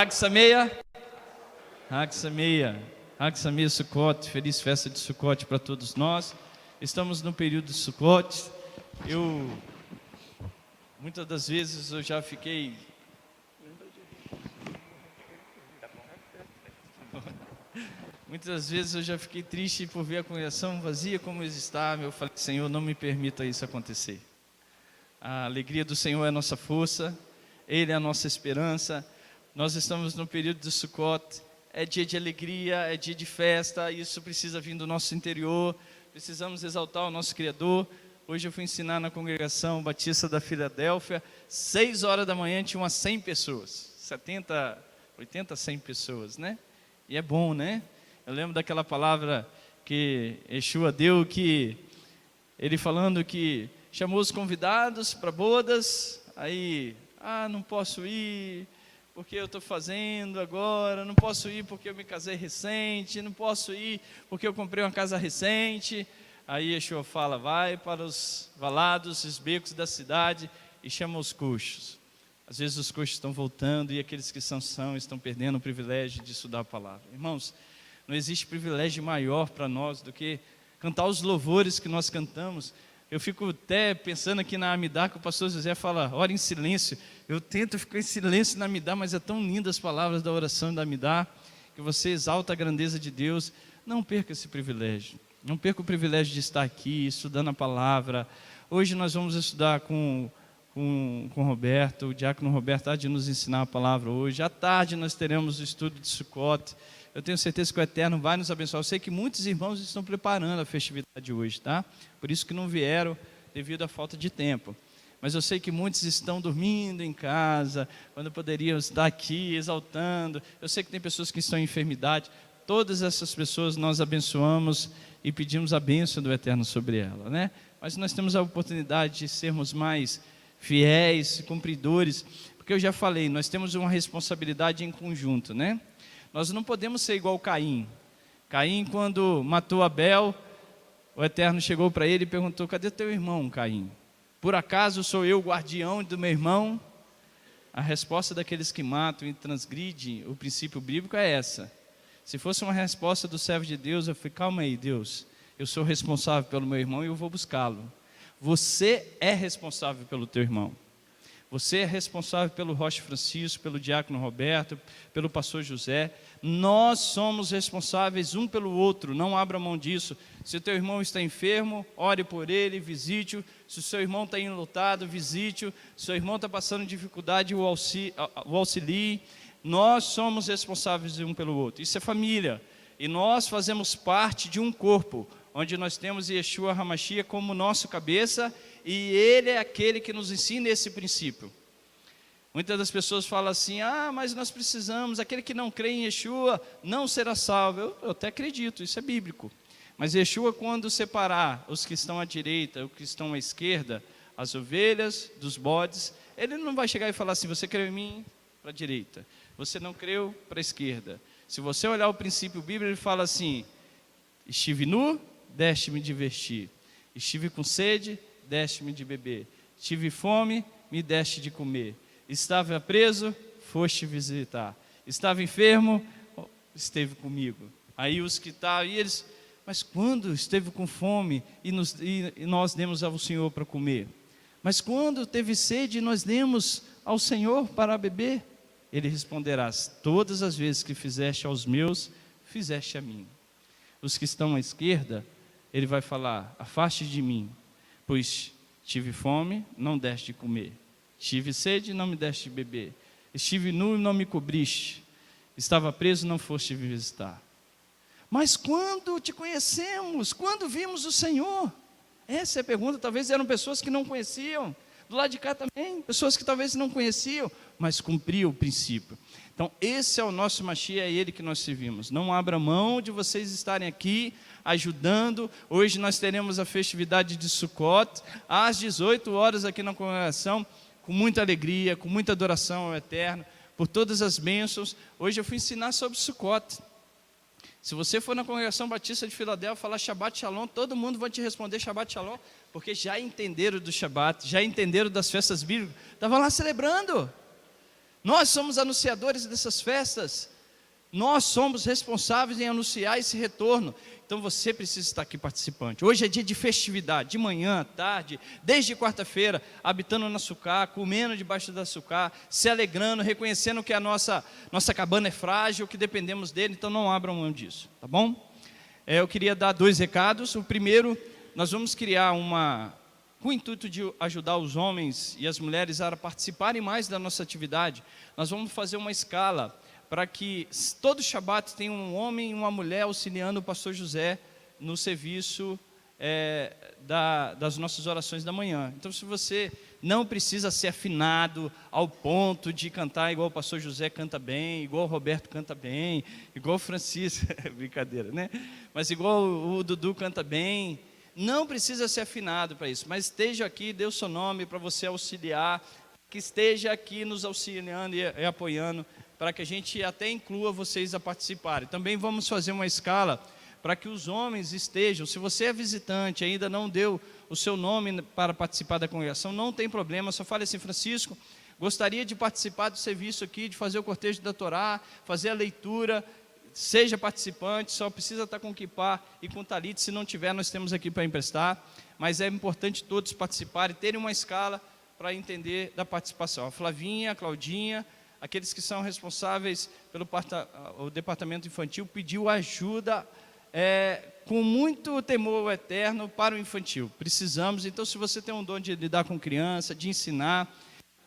Hagsameia, Hagsameia Sukkot, feliz festa de Sukkot para todos nós. Estamos no período de Sukkot. Muitas das vezes eu já fiquei triste por ver a congregação vazia como está. Eu falei, Senhor, não me permita isso acontecer. A alegria do Senhor é a nossa força, Ele é a nossa esperança. Nós estamos no período de Sukkot, é dia de alegria, é dia de festa, isso precisa vir do nosso interior, precisamos exaltar o nosso Criador. Hoje eu fui ensinar na congregação Batista da Filadélfia, 6 horas da manhã tinha umas 100 pessoas, 70, 80, 100 pessoas, né? E é bom, né? Eu lembro daquela palavra que Yeshua deu, que ele falando que chamou os convidados para bodas, aí, não posso ir, porque eu estou fazendo agora, não posso ir porque eu me casei recente, não posso ir porque eu comprei uma casa recente. Aí Yeshua fala, vai para os valados, os becos da cidade e chama os coxos. Às vezes os coxos estão voltando e aqueles que estão perdendo o privilégio de estudar a palavra. Irmãos, não existe privilégio maior para nós do que cantar os louvores que nós cantamos. Eu fico até pensando aqui na Amidá, que o pastor José fala, ora em silêncio. Eu tento ficar em silêncio na Amidá, mas é tão linda as palavras da oração da Amidá, que você exalta a grandeza de Deus. Não perca esse privilégio. Não perca o privilégio de estar aqui, estudando a palavra. Hoje nós vamos estudar com o Roberto, o diácono Roberto há de nos ensinar a palavra hoje. À tarde nós teremos o estudo de Sukkot. Eu tenho certeza que o Eterno vai nos abençoar. Eu sei que muitos irmãos estão preparando a festividade de hoje, tá? Por isso que não vieram devido à falta de tempo. Mas eu sei que muitos estão dormindo em casa, quando poderiam estar aqui exaltando. Eu sei que tem pessoas que estão em enfermidade. Todas essas pessoas nós abençoamos e pedimos a bênção do Eterno sobre ela, né? Mas nós temos a oportunidade de sermos mais fiéis, cumpridores, porque eu já falei, nós temos uma responsabilidade em conjunto, né? Nós não podemos ser igual Caim. Caim, quando matou Abel, o Eterno chegou para ele e perguntou, cadê teu irmão, Caim? Por acaso sou eu o guardião do meu irmão? A resposta daqueles que matam e transgridem o princípio bíblico é essa. Se fosse uma resposta do servo de Deus, eu falei, calma aí, Deus, eu sou responsável pelo meu irmão e eu vou buscá-lo. Você é responsável pelo teu irmão. Você é responsável pelo Rocha Francisco, pelo diácono Roberto, pelo pastor José. Nós somos responsáveis um pelo outro, não abra mão disso. Se o teu irmão está enfermo, ore por ele, visite-o. Se o seu irmão está enlutado, visite-o. Se o seu irmão está passando dificuldade, o auxilie. Nós somos responsáveis um pelo outro. Isso é família. E nós fazemos parte de um corpo, onde nós temos Yeshua HaMashiach como nosso cabeça, e Ele é aquele que nos ensina esse princípio. Muitas das pessoas falam assim, mas nós precisamos, aquele que não crê em Yeshua não será salvo. Eu até acredito, isso é bíblico. Mas Yeshua, quando separar os que estão à direita, os que estão à esquerda, as ovelhas dos bodes, Ele não vai chegar e falar assim, você creu em mim? Para a direita. Você não creu? Para a esquerda. Se você olhar o princípio bíblico, ele fala assim, estive nu, deste-me de vestir. Estive com sede, deste-me de beber. Tive fome, me deste de comer. Estava preso, foste visitar. Estava enfermo, esteve comigo. Aí os que estavam, eles, mas quando esteve com fome e nós demos ao Senhor para comer? Mas quando teve sede, nós demos ao Senhor para beber? Ele responderá, todas as vezes que fizeste aos meus, fizeste a mim. Os que estão à esquerda, ele vai falar, afaste de mim, pois tive fome, não deste de comer. Tive sede, não me deste de beber. Estive nu e não me cobriste. Estava preso, não foste me visitar. Mas quando te conhecemos, quando vimos o Senhor? Essa é a pergunta. Talvez eram pessoas que não conheciam. Do lado de cá também, pessoas que talvez não conheciam, mas cumpriam o princípio. Então esse é o nosso Mashiach, é Ele que nós servimos. Não abra mão de vocês estarem aqui ajudando. Hoje nós teremos a festividade de Sukkot, às 18 horas aqui na congregação, com muita alegria, com muita adoração ao Eterno, por todas as bênçãos. Hoje eu fui ensinar sobre Sukkot. Se você for na congregação Batista de Filadélfia falar Shabbat Shalom, todo mundo vai te responder Shabbat Shalom, porque já entenderam do Shabbat, já entenderam das festas bíblicas, estavam lá celebrando. Nós somos anunciadores dessas festas. Nós somos responsáveis em anunciar esse retorno. Então você precisa estar aqui participante. Hoje é dia de festividade, de manhã, tarde, desde quarta-feira, habitando na sucá, comendo debaixo da sucá, se alegrando, reconhecendo que a nossa cabana é frágil, que dependemos dele, então não abram mão disso, tá bom? Eu queria dar 2 recados. O primeiro, nós vamos criar com o intuito de ajudar os homens e as mulheres a participarem mais da nossa atividade. Nós vamos fazer uma escala para que todo Shabat tenha um homem e uma mulher auxiliando o pastor José no serviço das nossas orações da manhã. Então, se você não precisa ser afinado ao ponto de cantar igual o pastor José canta bem, igual o Roberto canta bem, igual o Francisco, brincadeira, né? Mas igual o Dudu canta bem, não precisa ser afinado para isso, mas esteja aqui, dê o seu nome para você auxiliar, que esteja aqui nos auxiliando e apoiando, para que a gente até inclua vocês a participarem. Também vamos fazer uma escala para que os homens estejam. Se você é visitante, ainda não deu o seu nome para participar da congregação, não tem problema, só fale assim: Francisco, gostaria de participar do serviço aqui, de fazer o cortejo da Torá, fazer a leitura, seja participante, só precisa estar com kippá e com talit. Se não tiver, nós temos aqui para emprestar, mas é importante todos participarem, terem uma escala para entender da participação. A Flavinha, a Claudinha, aqueles que são responsáveis pelo departamento infantil, pediu ajuda com muito temor eterno para o infantil. Precisamos, então, se você tem um dom de lidar com criança, de ensinar,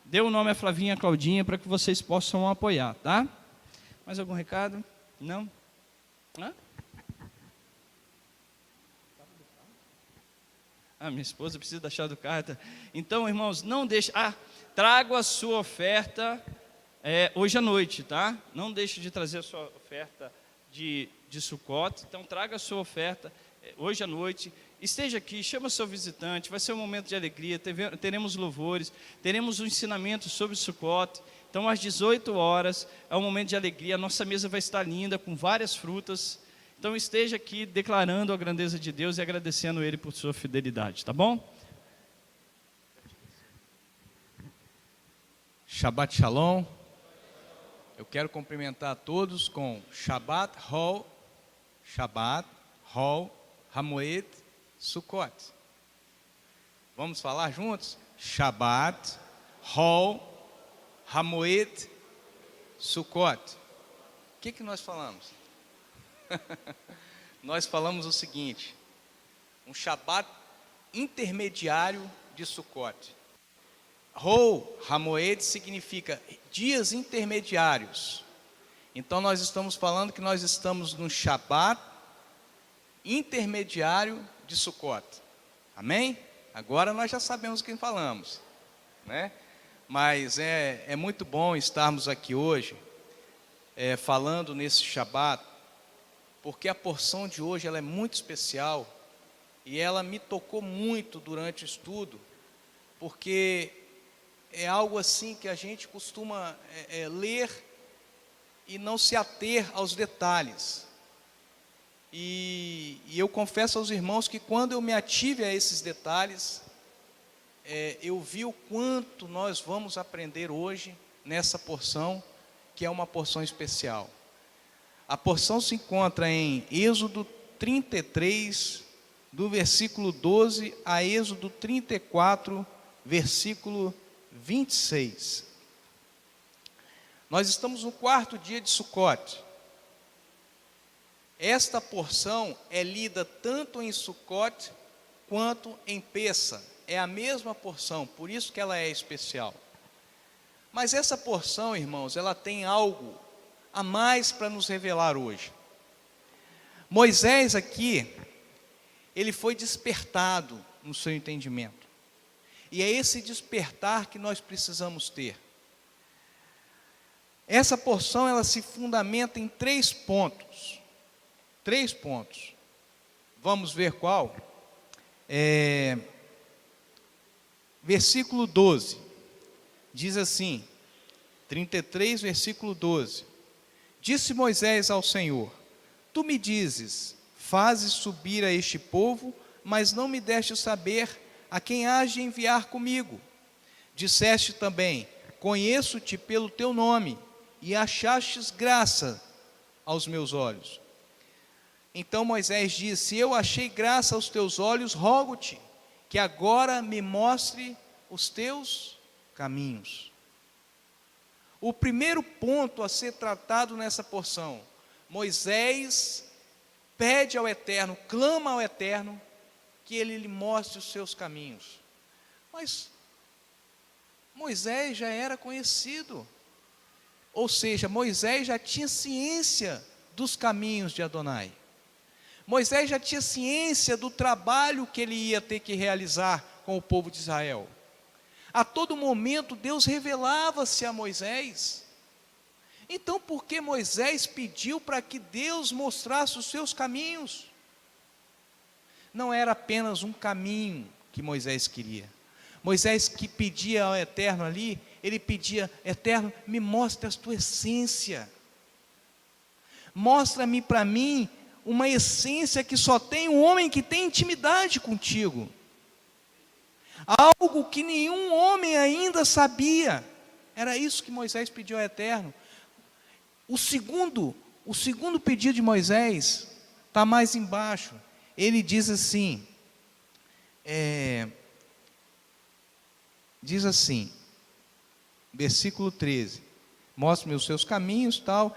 dê o nome a Flavinha, a Claudinha, para que vocês possam apoiar, tá? Mais algum recado? Não? Hã? Minha esposa precisa da chave do carro. Então, irmãos, não deixe... trago a sua oferta hoje à noite, tá? Não deixe de trazer a sua oferta de Sukkot. Então, traga a sua oferta hoje à noite. Esteja aqui, chama seu visitante. Vai ser um momento de alegria. Teremos louvores, teremos um ensinamento sobre Sukkot. Então, às 18 horas, é um momento de alegria. A nossa mesa vai estar linda, com várias frutas. Então, esteja aqui declarando a grandeza de Deus e agradecendo Ele por sua fidelidade, tá bom? Shabbat Shalom. Eu quero cumprimentar a todos com Shabbat Hol Hamoed Sukkot. Vamos falar juntos? Shabbat Hol Hamoed Sukkot. O que nós falamos? Nós falamos o seguinte: um Shabat intermediário de Sukkot. Hol Hamoed significa dias intermediários. Então nós estamos falando que nós estamos num Shabat intermediário de Sukkot. Amém? Agora nós já sabemos quem falamos, né? Mas é muito bom estarmos aqui hoje falando nesse Shabat, porque a porção de hoje ela é muito especial e ela me tocou muito durante o estudo, porque é algo assim que a gente costuma ler e não se ater aos detalhes. E eu confesso aos irmãos que quando eu me ative a esses detalhes, eu vi o quanto nós vamos aprender hoje nessa porção, que é uma porção especial. A porção se encontra em Êxodo 33, do versículo 12 a Êxodo 34, versículo 26. Nós estamos no 4º dia de Sukkot. Esta porção é lida tanto em Sukkot quanto em Pessa. É a mesma porção, por isso que ela é especial. Mas essa porção, irmãos, ela tem algo a mais para nos revelar hoje. Moisés aqui, ele foi despertado no seu entendimento. E é esse despertar que nós precisamos ter. Essa porção, ela se fundamenta em 3 pontos. 3 pontos. Vamos ver qual? Versículo 12. Diz assim, 33, versículo 12. Disse Moisés ao Senhor: Tu me dizes, fazes subir a este povo, mas não me deste saber a quem hás de enviar comigo. Disseste também, conheço-te pelo teu nome, e achastes graça aos meus olhos. Então Moisés disse: se eu achei graça aos teus olhos, rogo-te, que agora me mostre os teus caminhos. O primeiro ponto a ser tratado nessa porção: Moisés pede ao Eterno, clama ao Eterno, que ele lhe mostre os seus caminhos. Mas Moisés já era conhecido, ou seja, Moisés já tinha ciência dos caminhos de Adonai. Moisés já tinha ciência do trabalho que ele ia ter que realizar com o povo de Israel. A todo momento Deus revelava-se a Moisés. Então por que Moisés pediu para que Deus mostrasse os seus caminhos? Não era apenas um caminho que Moisés queria. Moisés que pedia ao Eterno ali, ele pedia: Eterno, me mostre a tua essência. Mostra-me para mim uma essência que só tem um homem que tem intimidade contigo. Algo que nenhum homem ainda sabia. Era isso que Moisés pediu ao Eterno. O segundo pedido de Moisés está mais embaixo. Ele diz assim, versículo 13: mostre-me os seus caminhos, tal.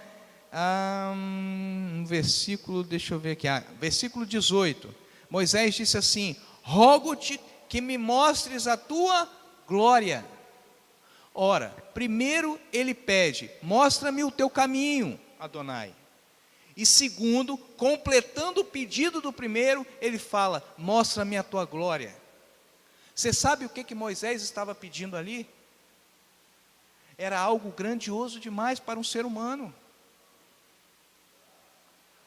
Versículo, deixa eu ver aqui, versículo 18, Moisés disse assim: rogo-te que me mostres a tua glória. Ora, primeiro ele pede: mostra-me o teu caminho, Adonai. E segundo, completando o pedido do primeiro, ele fala: mostra-me a tua glória. Você sabe o que Moisés estava pedindo ali? Era algo grandioso demais para um ser humano.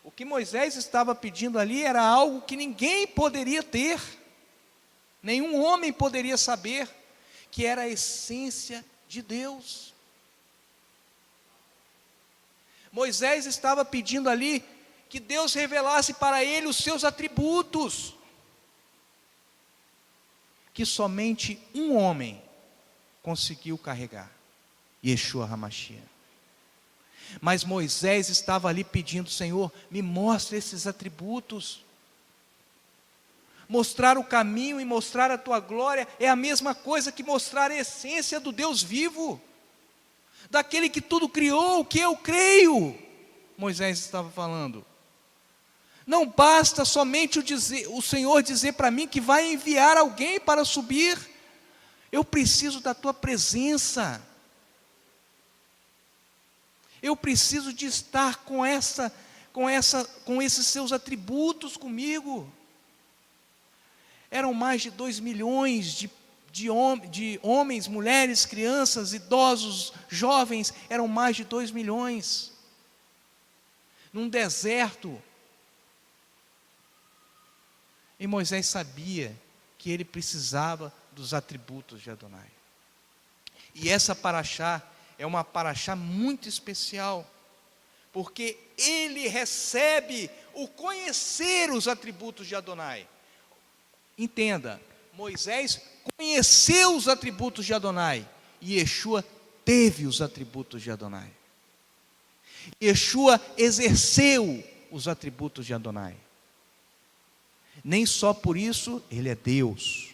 O que Moisés estava pedindo ali era algo que ninguém poderia ter, nenhum homem poderia saber, que era a essência de Deus. Moisés estava pedindo ali que Deus revelasse para ele os seus atributos, que somente um homem conseguiu carregar: Yeshua HaMashiach. Mas Moisés estava ali pedindo: Senhor, me mostre esses atributos. Mostrar o caminho e mostrar a tua glória é a mesma coisa que mostrar a essência do Deus vivo, daquele que tudo criou, que eu creio. Moisés estava falando. Não basta somente o Senhor dizer para mim que vai enviar alguém para subir. Eu preciso da tua presença. Eu preciso de estar com esses seus atributos comigo. Eram mais de 2 milhões de homens, mulheres, crianças, idosos, jovens. Eram mais de 2 milhões. Num deserto. E Moisés sabia que ele precisava dos atributos de Adonai. E essa paraxá é uma paraxá muito especial, porque ele recebe o conhecer os atributos de Adonai. Entenda, Moisés conheceu os atributos de Adonai, e Yeshua teve os atributos de Adonai. Yeshua exerceu os atributos de Adonai. Nem só por isso ele é Deus.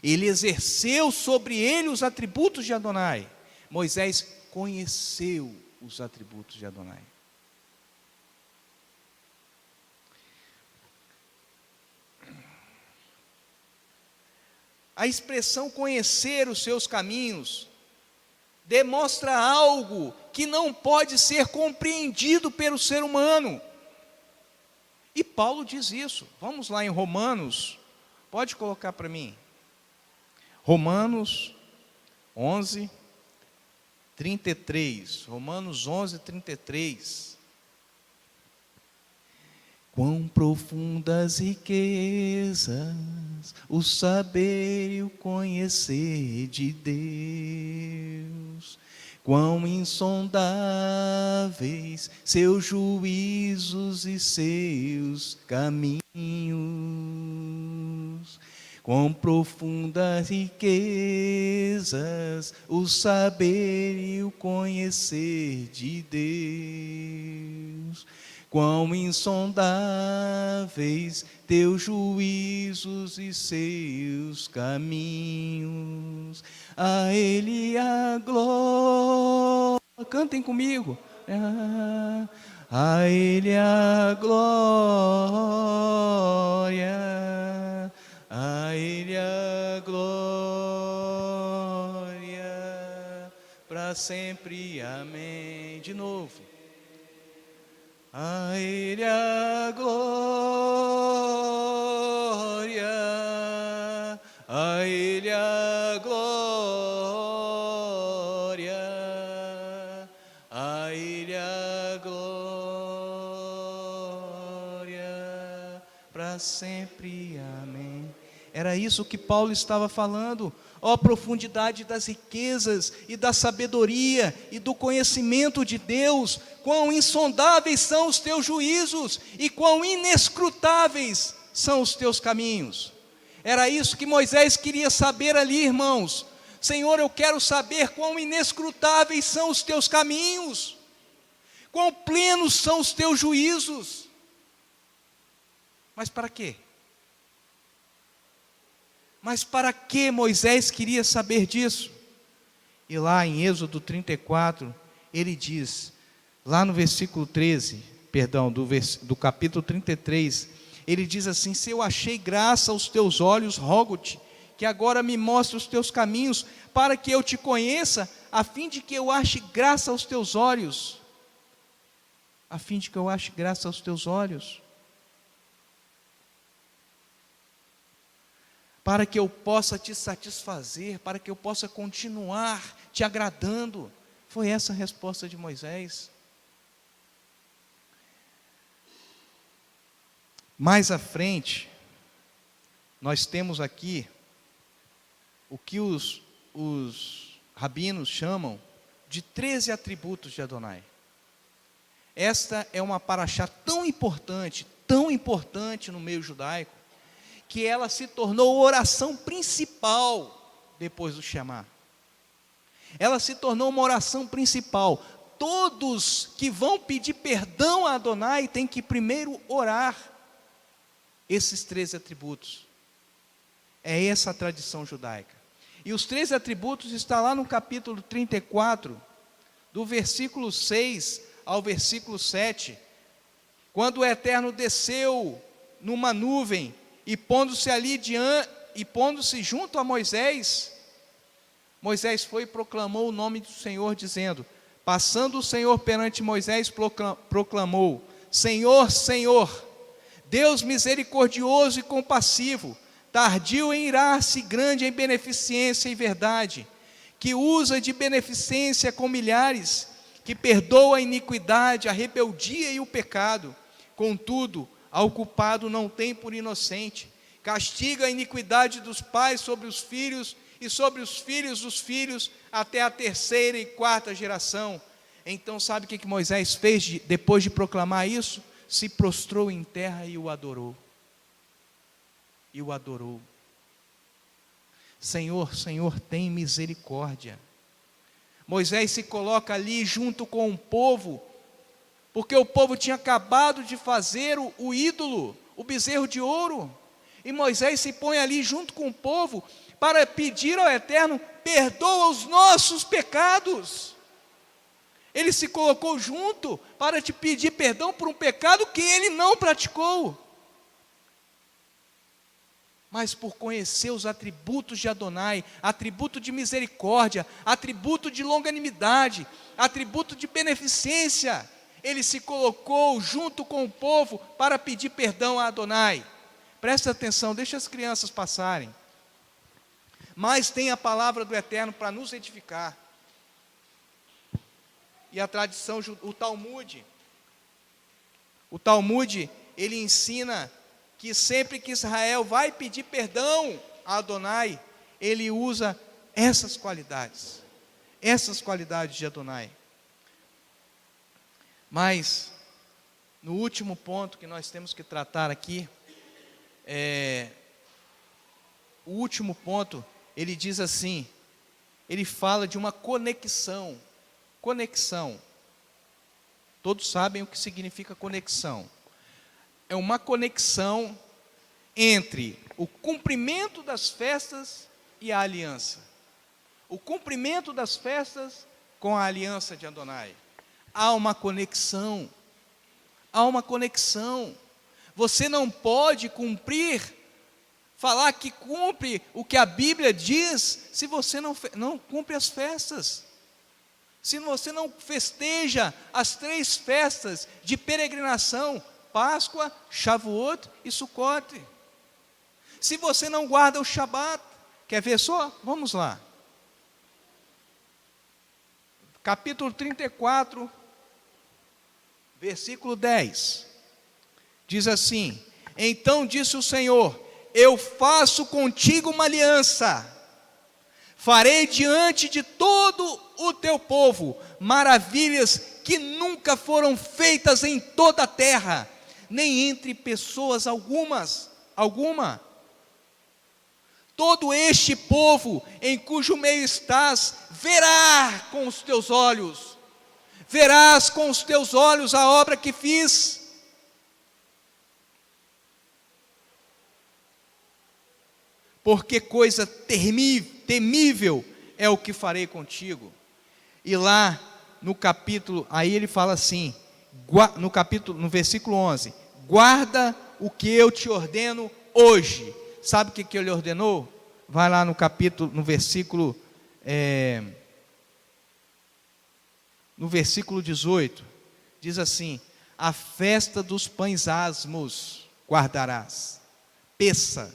Ele exerceu sobre ele os atributos de Adonai. Moisés conheceu os atributos de Adonai. A expressão conhecer os seus caminhos demonstra algo que não pode ser compreendido pelo ser humano. E Paulo diz isso. Vamos lá em Romanos, pode colocar para mim. Romanos 11, 33. Romanos 11, 33. Quão profundas riquezas o saber e o conhecer de Deus, quão insondáveis seus juízos e seus caminhos, Quão profundas riquezas o saber e o conhecer de Deus. Quão insondáveis teus juízos e seus caminhos. A Ele a glória. Cantem comigo. A Ele a glória. A Ele a glória, para sempre, amém. De novo. A Ele a glória, a Ele a glória, a Ele a glória, para sempre, amém. Era isso que Paulo estava falando. Ó profundidade das riquezas e da sabedoria e do conhecimento de Deus, quão insondáveis são os teus juízos e quão inescrutáveis são os teus caminhos. Era isso que Moisés queria saber ali, irmãos. Senhor, eu quero saber quão inescrutáveis são os teus caminhos, quão plenos são os teus juízos. Mas para quê? Mas para que Moisés queria saber disso? E lá em Êxodo 34, ele diz, lá no versículo 13, perdão, do capítulo 33, ele diz assim: se eu achei graça aos teus olhos, rogo-te, que agora me mostre os teus caminhos, para que eu te conheça, a fim de que eu ache graça aos teus olhos. A fim de que eu ache graça aos teus olhos. Para que eu possa te satisfazer, para que eu possa continuar te agradando. Foi essa a resposta de Moisés. Mais à frente, nós temos aqui o que os rabinos chamam de 13 atributos de Adonai. Esta é uma paraxá tão importante no meio judaico, que ela se tornou oração principal depois do Shema. Ela se tornou uma oração principal. Todos que vão pedir perdão a Adonai têm que primeiro orar esses 13 atributos. É essa a tradição judaica. E os 13 atributos estão lá no capítulo 34, do versículo 6 ao versículo 7. Quando o Eterno desceu numa nuvem e pondo-se junto a Moisés, Moisés foi e proclamou o nome do Senhor, dizendo: passando o Senhor perante Moisés, proclamou: Senhor, Senhor, Deus misericordioso e compassivo, tardio em irar-se, grande em beneficência e verdade, que usa de beneficência com milhares, que perdoa a iniquidade, a rebeldia e o pecado, contudo, ao culpado não tem por inocente, castiga a iniquidade dos pais sobre os filhos e sobre os filhos dos filhos, até a 3ª e 4ª geração. Então sabe o que Moisés fez depois de proclamar isso? Se prostrou em terra e o adorou. E o adorou. Senhor, Senhor, tem misericórdia. Moisés se coloca ali junto com o povo, porque o povo tinha acabado de fazer o ídolo, o bezerro de ouro, e Moisés se põe ali junto com o povo, para pedir ao Eterno: perdoa os nossos pecados. Ele se colocou junto para te pedir perdão por um pecado que ele não praticou, mas por conhecer os atributos de Adonai, atributo de misericórdia, atributo de longanimidade, atributo de beneficência, ele se colocou junto com o povo para pedir perdão a Adonai. Presta atenção, deixa as crianças passarem. Mas tem a palavra do Eterno para nos edificar. E a tradição, o Talmud, ele ensina que sempre que Israel vai pedir perdão a Adonai, ele usa essas qualidades de Adonai. Mas, no último ponto que nós temos que tratar aqui, o último ponto, ele diz assim, ele fala de uma conexão. Conexão. Todos sabem o que significa conexão. É uma conexão entre o cumprimento das festas e a aliança. O cumprimento das festas com a aliança de Adonai. Há uma conexão. Há uma conexão. Você não pode cumprir, falar que cumpre o que a Bíblia diz, se você não cumpre as festas. Se você não festeja as 3 festas de peregrinação, Páscoa, Shavuot e Sucote. Se você não guarda o Shabat, quer ver só? Vamos lá. Capítulo 34, versículo 10. Diz assim: então disse o Senhor, eu faço contigo uma aliança, farei diante de todo o teu povo maravilhas que nunca foram feitas em toda a terra, nem entre pessoas alguma. Todo este povo em cujo meio estás, verá com os teus olhos, verás com os teus olhos a obra que fiz. Porque coisa temível é o que farei contigo. E lá no capítulo, aí ele fala assim, no versículo 11, guarda o que eu te ordeno hoje. Sabe o que ele ordenou? Vai lá no capítulo, no versículo 18, diz assim, a festa dos pães asmos guardarás, peça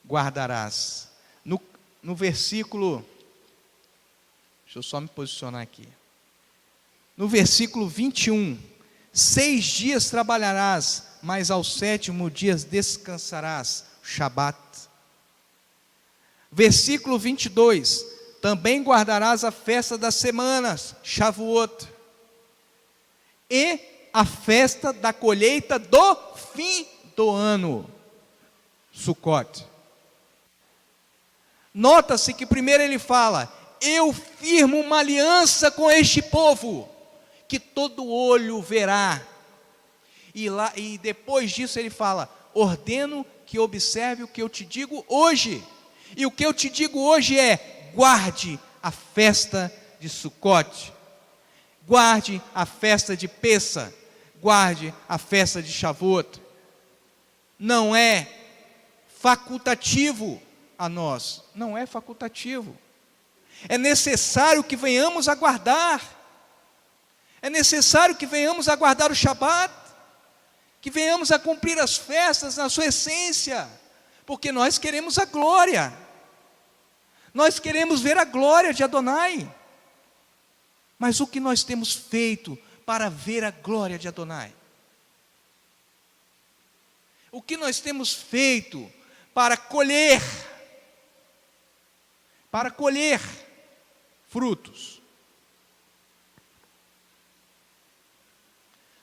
guardarás. No versículo, deixa eu só me posicionar aqui, no versículo 21, 6 dias trabalharás, mas ao 7º dia descansarás, Shabat. Versículo 22, também guardarás a festa das semanas, Shavuot, e a festa da colheita do fim do ano, Sucote. Nota-se que primeiro ele fala, eu firmo uma aliança com este povo, que todo olho verá, e depois disso ele fala, ordeno que observe o que eu te digo hoje, e o que eu te digo hoje é, guarde a festa de Sucote, guarde a festa de Pessa, guarde a festa de Shavuot. Não é facultativo a nós, não é facultativo, é necessário que venhamos a guardar, é necessário que venhamos a guardar o Shabat, que venhamos a cumprir as festas na sua essência, porque nós queremos a glória, nós queremos ver a glória de Adonai. Mas o que nós temos feito para ver a glória de Adonai? O que nós temos feito para colher frutos?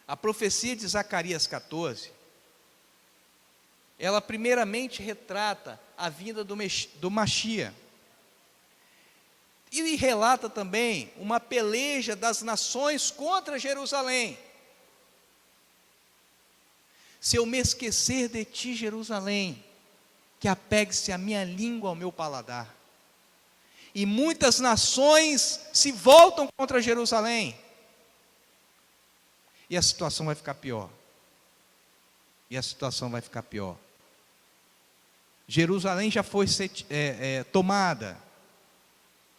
A profecia de Zacarias 14, ela primeiramente retrata a vinda do Mashiach, e relata também uma peleja das nações contra Jerusalém. Se eu me esquecer de ti, Jerusalém, que apegue-se a minha língua ao meu paladar. E muitas nações se voltam contra Jerusalém. E a situação vai ficar pior. E a situação vai ficar pior. Jerusalém já foi tomada.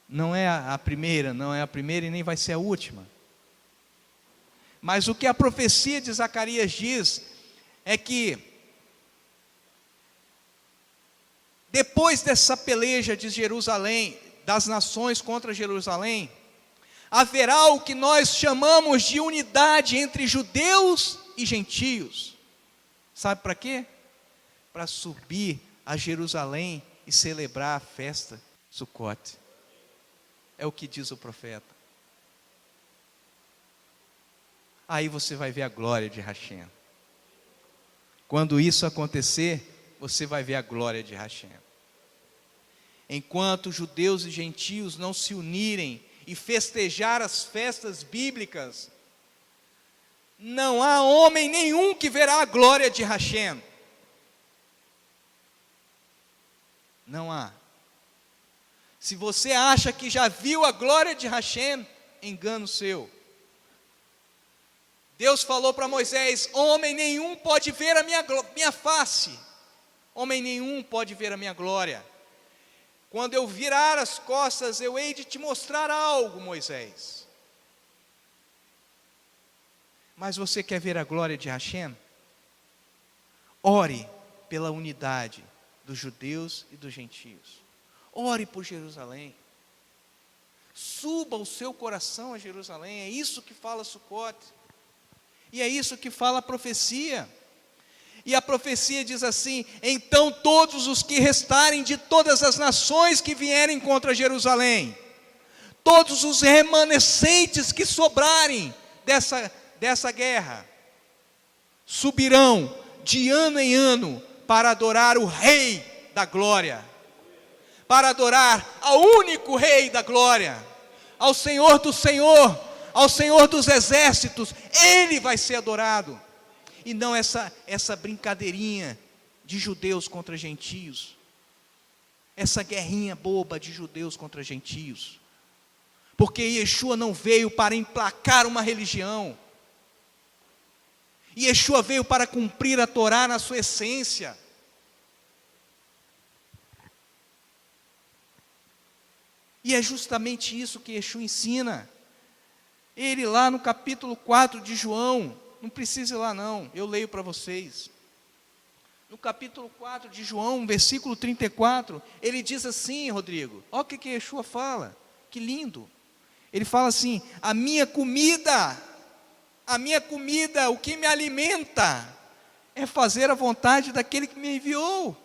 Não é a primeira, não é a primeira e nem vai ser a última. Mas o que a profecia de Zacarias diz é que depois dessa peleja de Jerusalém, das nações contra Jerusalém, haverá o que nós chamamos de unidade entre judeus e gentios. Sabe para quê? Para subir a Jerusalém e celebrar a festa Sucote. É o que diz o profeta. Aí você vai ver a glória de Hashem. Quando isso acontecer, você vai ver a glória de Hashem. Enquanto judeus e gentios não se unirem e festejar as festas bíblicas, não há homem nenhum que verá a glória de Hashem. Não há. Se você acha que já viu a glória de Hashem, engano seu. Deus falou para Moisés: homem nenhum pode ver a minha face, homem nenhum pode ver a minha glória. Quando eu virar as costas, eu hei de te mostrar algo, Moisés. Mas você quer ver a glória de Hashem? Ore pela unidade dos judeus e dos gentios. Ore por Jerusalém. Suba o seu coração a Jerusalém. É isso que fala Sucote. E é isso que fala a profecia. E a profecia diz assim: então todos os que restarem de todas as nações que vierem contra Jerusalém, todos os remanescentes que sobrarem dessa guerra, subirão de ano em ano para adorar o Rei da Glória, para adorar ao único Rei da Glória, ao Senhor do Senhor, ao Senhor dos exércitos. Ele vai ser adorado, e não essa brincadeirinha de judeus contra gentios, essa guerrinha boba de judeus contra gentios, porque Yeshua não veio para emplacar uma religião, Yeshua veio para cumprir a Torá na sua essência. E é justamente isso que Yeshua ensina. Ele lá no capítulo 4 de João, não precisa ir lá não, eu leio para vocês. No capítulo 4 de João, versículo 34, ele diz assim, Rodrigo, olha o que Yeshua fala, que lindo. Ele fala assim: a minha comida, o que me alimenta, é fazer a vontade daquele que me enviou.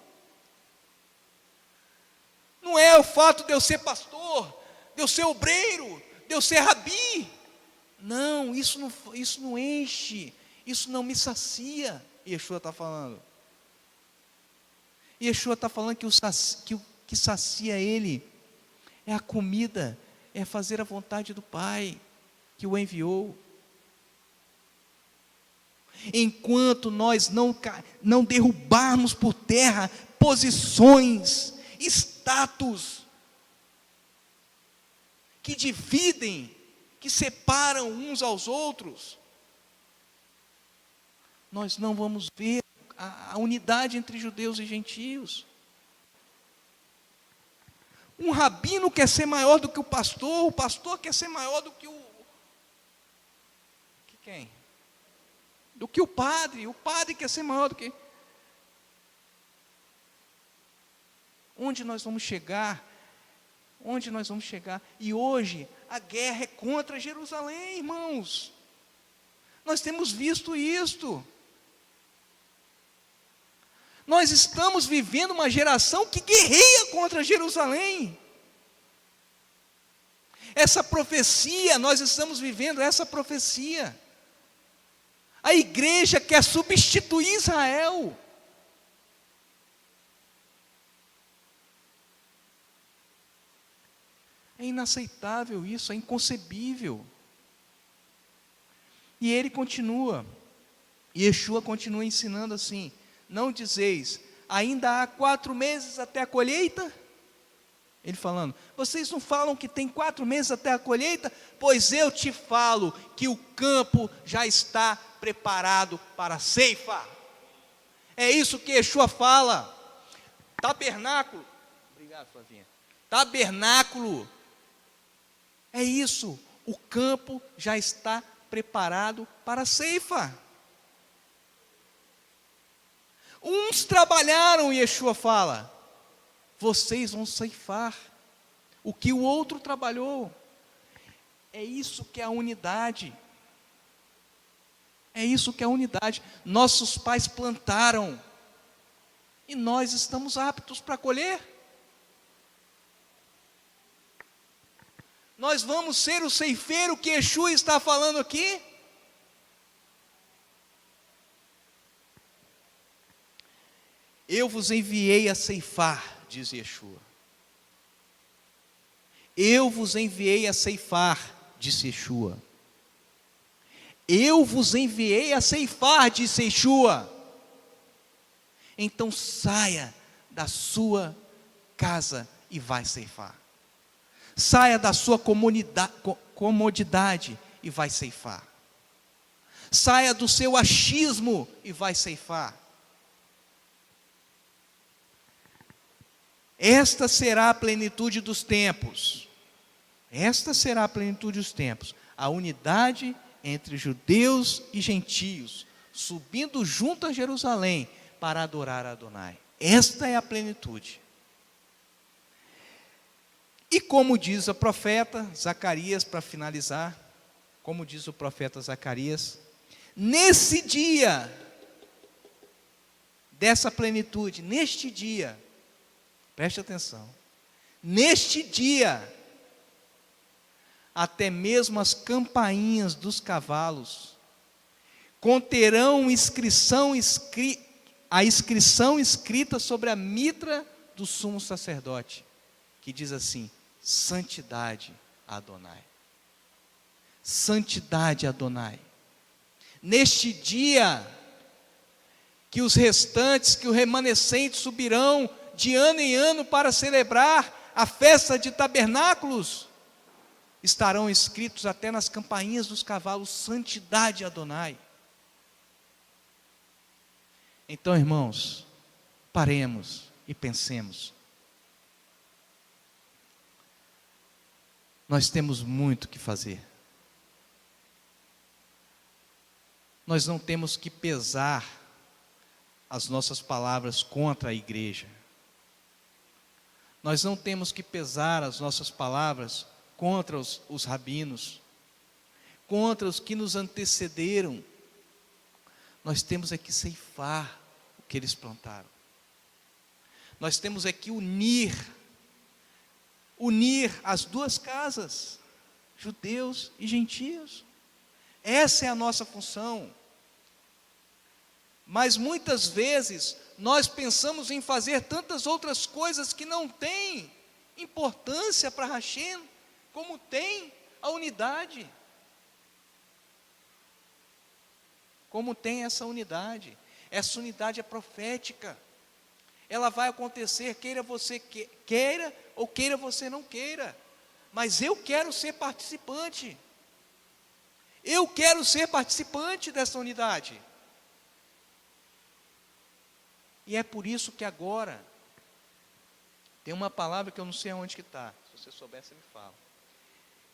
Não é o fato de eu ser pastor, de eu ser obreiro, de eu ser rabi. Não, isso não enche, isso não me sacia. Yeshua está falando. Yeshua está falando que o que sacia ele é a comida, é fazer a vontade do Pai que o enviou. Enquanto nós não derrubarmos por terra posições, status que dividem, que separam uns aos outros, nós não vamos ver a unidade entre judeus e gentios. Um rabino quer ser maior do que o pastor quer ser maior do que quem? Do que o padre quer ser maior do que... Onde nós vamos chegar? Onde nós vamos chegar? E hoje a guerra é contra Jerusalém, irmãos. Nós temos visto isto. Nós estamos vivendo uma geração que guerreia contra Jerusalém. Essa profecia, nós estamos vivendo essa profecia. A igreja quer substituir Israel. É inaceitável isso, é inconcebível. E ele continua, Yeshua continua ensinando assim: não dizeis, ainda há 4 meses até a colheita? Ele falando, vocês não falam que tem 4 meses até a colheita? Pois eu te falo que o campo já está preparado para a ceifa. É isso que Yeshua fala. Tabernáculo, obrigado Flavinha, tabernáculo, é isso, o campo já está preparado para a ceifa. Uns trabalharam, Yeshua fala, vocês vão ceifar o que o outro trabalhou. É isso que é a unidade. É isso que é a unidade. Nossos pais plantaram e nós estamos aptos para colher. Nós vamos ser o ceifeiro que Yeshua está falando aqui? Eu vos enviei a ceifar, diz Yeshua. Eu vos enviei a ceifar, disse Yeshua. Eu vos enviei a ceifar, disse Yeshua. Então saia da sua casa e vai ceifar. Saia da sua comodidade e vai ceifar. Saia do seu achismo e vai ceifar. Esta será a plenitude dos tempos. Esta será a plenitude dos tempos. A unidade entre judeus e gentios, subindo junto a Jerusalém para adorar a Adonai. Esta é a plenitude. E como diz o profeta Zacarias, para finalizar, como diz o profeta Zacarias, nesse dia dessa plenitude, neste dia, preste atenção, neste dia, até mesmo as campainhas dos cavalos conterão a inscrição escrita sobre a mitra do sumo sacerdote, que diz assim: santidade a Adonai. Santidade a Adonai. Neste dia, que os restantes, que os remanescentes subirão de ano em ano para celebrar a festa de tabernáculos, estarão escritos até nas campainhas dos cavalos: santidade a Adonai. Então, irmãos, paremos e pensemos. Nós temos muito que fazer. Nós não temos que pesar as nossas palavras contra a igreja. Nós não temos que pesar as nossas palavras contra os rabinos, contra os que nos antecederam. Nós temos é que ceifar o que eles plantaram. Nós temos é que unir as duas casas, judeus e gentios. Essa é a nossa função. Mas muitas vezes nós pensamos em fazer tantas outras coisas que não têm importância para Hashem, como tem a unidade. Como tem essa unidade. Essa unidade é profética. Ela vai acontecer, queira você queira ou queira você não queira. Mas eu quero ser participante. Eu quero ser participante dessa unidade. E é por isso que agora tem uma palavra que eu não sei aonde que está. Se você souber, você me fala.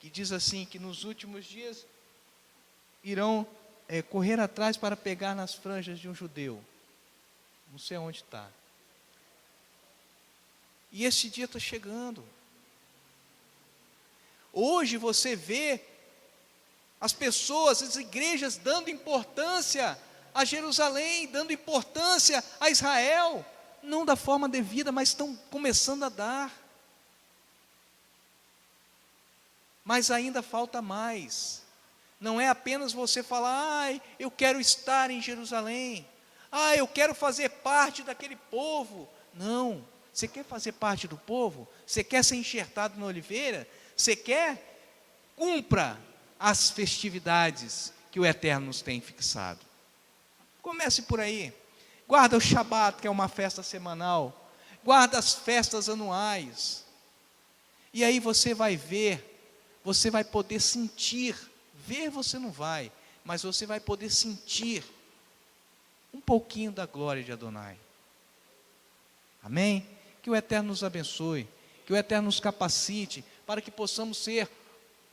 Que diz assim, que nos últimos dias irão correr atrás para pegar nas franjas de um judeu. Não sei aonde está. E esse dia está chegando. Hoje você vê as pessoas, as igrejas dando importância a Jerusalém, dando importância a Israel, não da forma devida, mas estão começando a dar. Mas ainda falta mais. Não é apenas você falar: eu quero estar em Jerusalém, eu quero fazer parte daquele povo. Não, você quer fazer parte do povo? Você quer ser enxertado na oliveira? Você quer? Cumpra as festividades que o Eterno nos tem fixado. Comece por aí. Guarda o Shabat, que é uma festa semanal. Guarda as festas anuais. E aí você vai ver, você vai poder sentir. Ver você não vai, mas você vai poder sentir um pouquinho da glória de Adonai. Amém? Que o Eterno nos abençoe, que o Eterno nos capacite para que possamos ser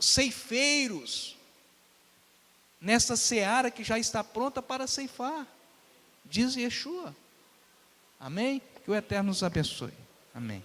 ceifeiros nessa seara que já está pronta para ceifar, diz Yeshua. Amém? Que o Eterno nos abençoe. Amém.